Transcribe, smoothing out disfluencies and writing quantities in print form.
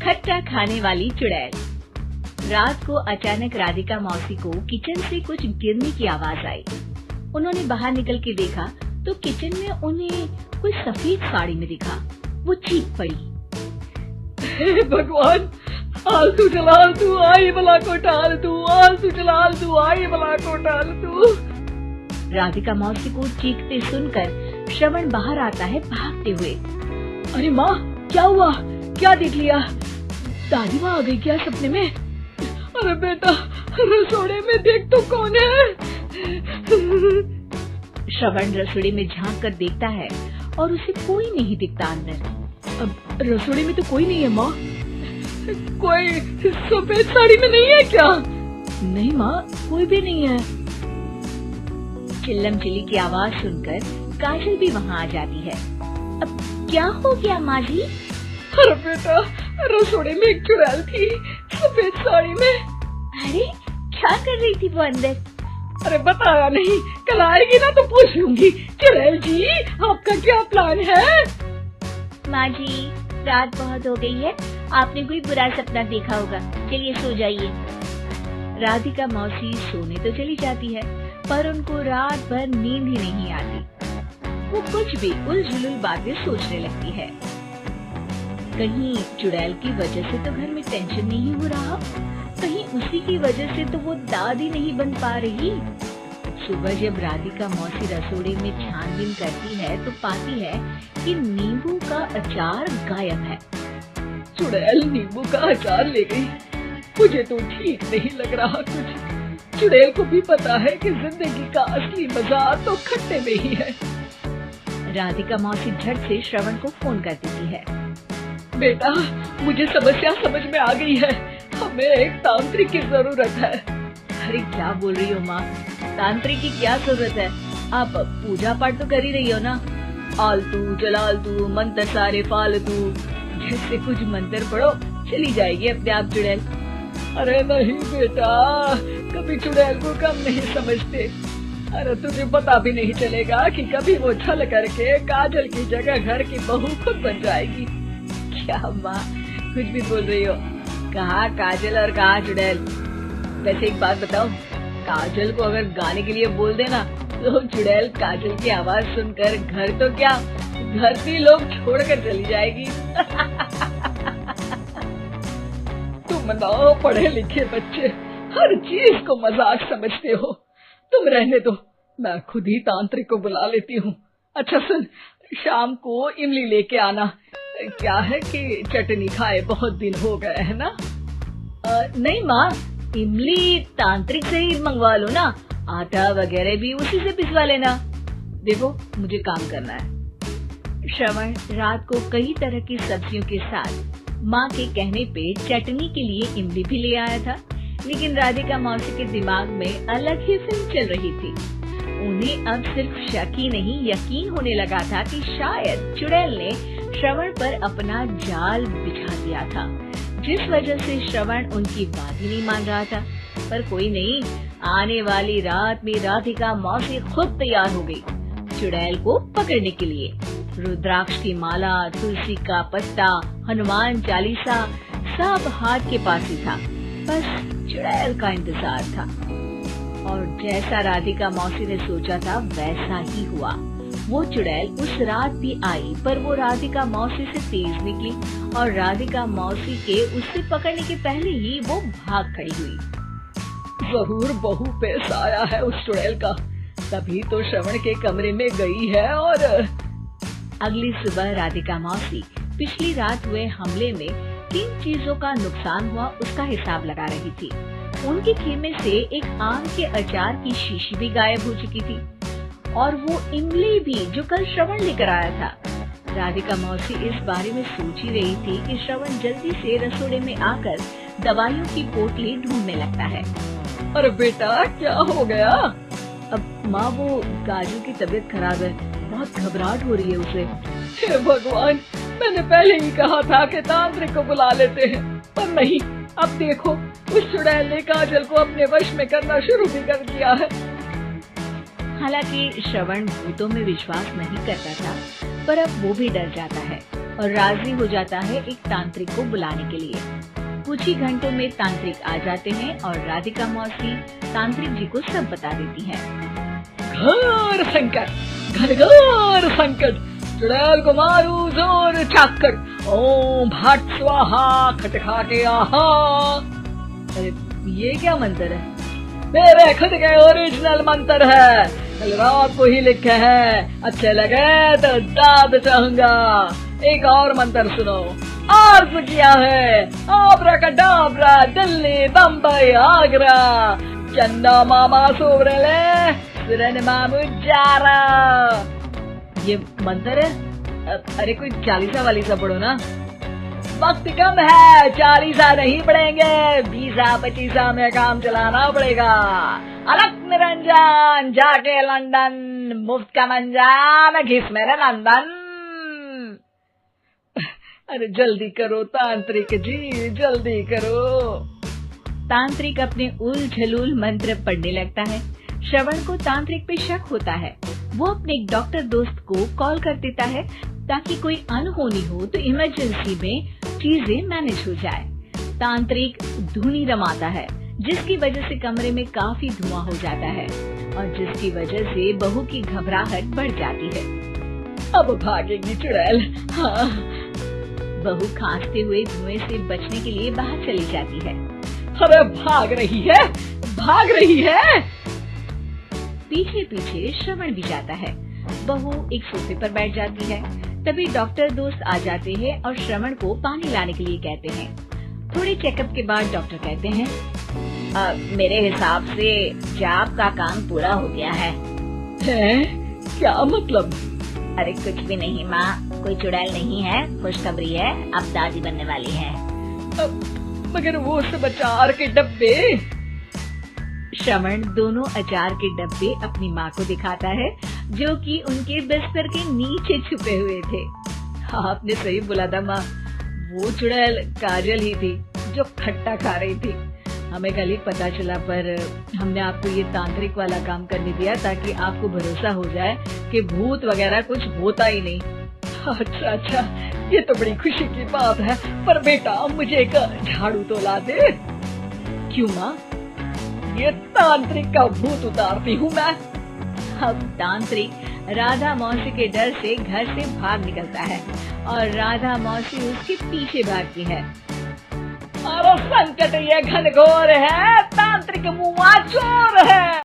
खट्टा खाने वाली चुड़ैल। रात को अचानक राधिका मौसी को किचन से कुछ गिरने की आवाज आई। उन्होंने बाहर निकल के देखा तो किचन में उन्हें कोई सफेद साड़ी में दिखा। वो चीख पड़ी, हे भगवान, आलतू जलाल तू आई बला को टाल तू, आलतू जलाल तू आई बला को टाल तू। राधिका मौसी को चीखते सुनकर श्रवण बाहर आता है भागते हुए। अरे माँ, क्या हुआ? क्या देख लिया? दादी माँ आ गई क्या सपने में? अरे बेटा, रसोड़े में देख तो कौन है? श्रवण रसोड़ी में झांक कर देखता है और उसे कोई नहीं दिखता अंदर। अब रसोड़ी में तो कोई नहीं है माँ। कोई सफेद साड़ी में नहीं है क्या? नहीं माँ, कोई भी नहीं है। चिल्लम चिल्ली की आवाज सुनकर काजल भी वहाँ आ जाती है। अब क्या हो गया माँ जी? अरे बेटा, रसोड़े में एक चुड़ैल थी सफेद साड़ी में। अरे क्या कर रही थी वो अंदर? अरे बताया नहीं, कल आएगी ना तो पूछ लूंगी। चुड़ैल जी, आपका क्या प्लान है? माँ जी, रात बहुत हो गई है, आपने कोई बुरा सपना देखा होगा, चलिए सो जाइए। राधिका मौसी सोने तो चली जाती है पर उनको रात भर नींद ही नहीं आती। वो कुछ भी उलझुल बातें सोचने लगती है। कहीं चुड़ैल की वजह से तो घर में टेंशन नहीं हो रहा, कहीं उसी की वजह से तो वो दादी नहीं बन पा रही। सुबह जब राधिका मौसी रसोड़े में छानबीन करती है तो पाती है कि नींबू का अचार गायब है। चुड़ैल नींबू का अचार ले गई, मुझे तो ठीक नहीं लग रहा कुछ। चुड़ैल को भी पता है कि जिंदगी का असली मजा तो खट्टे में ही है। राधिका मौसी झट से श्रवण को फोन कर देती है। बेटा, मुझे समस्या समझ में आ गई है, हमें एक तांत्रिक की जरूरत है। अरे क्या बोल रही हो माँ, तांत्रिक की क्या जरूरत है? आप पूजा पाठ तो कर ही रही हो ना। आलतू जलालतू मंत्र सारे फालतू जैसे कुछ मंत्र पढ़ो, चली जाएगी अपने आप चुड़ैल। अरे नहीं बेटा, कभी चुड़ैल को कम नहीं समझते। अरे तुझे पता भी नहीं चलेगा कि कभी वो छल करके काजल की जगह घर की बहू खुद बन जाएगी। क्या माँ, कुछ भी बोल रही हो? कहाँ काजल और कहाँ चुड़ैल? वैसे एक बात बताओ, काजल को अगर गाने के लिए बोल देना तो चुड़ैल काजल की आवाज सुनकर घर तो क्या, धरती लोग छोड़कर चली जाएगी। तुम ना पढ़े लिखे बच्चे हर चीज को मजाक समझते हो। तुम रहने दो, मैं खुद ही तांत्रिक को बुला लेती हूँ। अच्छा सुन, शाम को इमली लेके आना। क्या है कि चटनी खाए बहुत दिन हो गए है ना? नहीं माँ, इमली तांत्रिक से ही मंगवा लो ना, आटा वगैरह भी उसी से पिसवा लेना। देखो मुझे काम करना है। श्रवण रात को कई तरह की सब्जियों के साथ माँ के कहने पे चटनी के लिए इमली भी ले आया था, लेकिन राधिका मौसी के दिमाग में अलग ही फिल्म चल रही थी। उन्हें अब सिर्फ शक ही नहीं यकीन होने लगा था कि शायद चुड़ैल ने श्रवण पर अपना जाल बिछा दिया था, जिस वजह से श्रवण उनकी बात ही नहीं मान रहा था। पर कोई नहीं, आने वाली रात में राधिका मौसी खुद तैयार हो गई चुड़ैल को पकड़ने के लिए। रुद्राक्ष की माला, तुलसी का पत्ता, हनुमान चालीसा सब हाथ के पास ही था, बस चुड़ैल का इंतजार था। और जैसा राधिका मौसी ने सोचा था वैसा ही हुआ। वो चुड़ैल उस रात भी आई, पर वो राधिका मौसी से तेज निकली और राधिका मौसी के उससे पकड़ने के पहले ही वो भाग खड़ी हुई। जरूर बहू पे साया है उस चुड़ैल का, तभी तो श्रवण के कमरे में गई है। और अगली सुबह राधिका मौसी पिछली रात हुए हमले में किन चीजों का नुकसान हुआ उसका हिसाब लगा रही थी। उनके खेमे से एक आम के अचार की शीशी भी गायब हो चुकी थी और वो इमली भी जो कल श्रवण लेकर आया था। राधिका मौसी इस बारे में सोच ही रही थी कि श्रवण जल्दी से रसोड़े में आकर दवाइयों की पोटली ढूंढने लगता है। अरे बेटा, क्या हो गया? अब माँ, वो काजू की तबीयत खराब है, बहुत घबराहट हो रही है उसे। हे भगवान, मैंने पहले ही कहा था कि तांत्रिक को बुला लेते हैं, पर नहीं। अब देखो, उस चुड़ैल ने काजल को अपने वश में करना शुरू भी कर दिया है। हालांकि श्रवण भूतों में विश्वास नहीं करता था, पर अब वो भी डर जाता है और राजी हो जाता है एक तांत्रिक को बुलाने के लिए। कुछ ही घंटों में तांत्रिक आ जाते हैं और राधिका मौसी तांत्रिक जी को सब बता देती हैं। घोर संकट, घनघोर संकट, चुड़ैल को मारू जोर चाकर, ओम भट स्वाहा खटखाटे आहा। अरे ये क्या मंत्र है? मेरे खुद के ओरिजिनल मंत्र है, कल रात को ही लिखे हैं, अच्छे लगे तो दाद चाहूंगा। एक और मंत्र सुनो। अर्ज किया है आब्राकडाब्रा, दिल्ली बम्बई आगरा, चंदा मामा सोबरेले सुरन मामू जारा। ये मंत्र है? अरे कोई 40 वालीसा पढ़ो ना। वक्त कम है, 40 नहीं पड़ेंगे, 20-25 में काम चलाना पड़ेगा। अलग निरंजन जाके लंदन, मुफ्त का मंजान घिस मेरे नंदन। अरे जल्दी करो तांत्रिक जी, जल्दी करो। तांत्रिक अपने उल झलूल मंत्र पढ़ने लगता है। श्रवण को तांत्रिक पे शक होता है। वो अपने एक डॉक्टर दोस्त को कॉल कर देता है ताकि कोई अनहोनी हो तो इमरजेंसी में चीजें मैनेज हो जाए। तांत्रिक धुनी रमाता है, जिसकी वजह से कमरे में काफी धुआं हो जाता है और जिसकी वजह से बहू की घबराहट बढ़ जाती है। अब भागेगी चुड़ैल। हाँ। बहू खांसते हुए धुएं से बचने के लिए बाहर चली जाती है। अरे भाग रही है, भाग रही है। पीछे पीछे श्रवण भी जाता है। बहू एक सोफे पर बैठ जाती है। तभी डॉक्टर दोस्त आ जाते हैं और श्रवण को पानी लाने के लिए कहते हैं। थोड़े चेकअप के बाद डॉक्टर कहते हैं, मेरे हिसाब से जाप का काम पूरा हो गया है। क्या मतलब? अरे कुछ भी नहीं माँ, कोई चुड़ैल नहीं है, खुशखबरी है, अब दादी बनने वाली है। मगर वो सब अचार के डब्बे। श्रवण दोनों अचार के डब्बे अपनी माँ को दिखाता है, जो कि उनके बिस्तर के नीचे छुपे हुए थे। आपने सही बोला था माँ, वो चुड़ैल काजल ही थी जो खट्टा खा रही थी। हमें कल ही पता चला, पर हमने आपको ये तांत्रिक वाला काम करने दिया ताकि आपको भरोसा हो जाए कि भूत वगैरह कुछ होता ही नहीं। अच्छा अच्छा, ये तो बड़ी खुशी की बात है। पर बेटा मुझे एक झाड़ू तो ला दे। क्यों माँ? ये तांत्रिक का भूत उतारती हूँ मैं। अब तांत्रिक राधा मौसी के डर से घर से भाग निकलता है और राधा मौसी उसके पीछे भागती है। अरे संकट ये घनघोर है, तांत्रिक मुआ चोर है।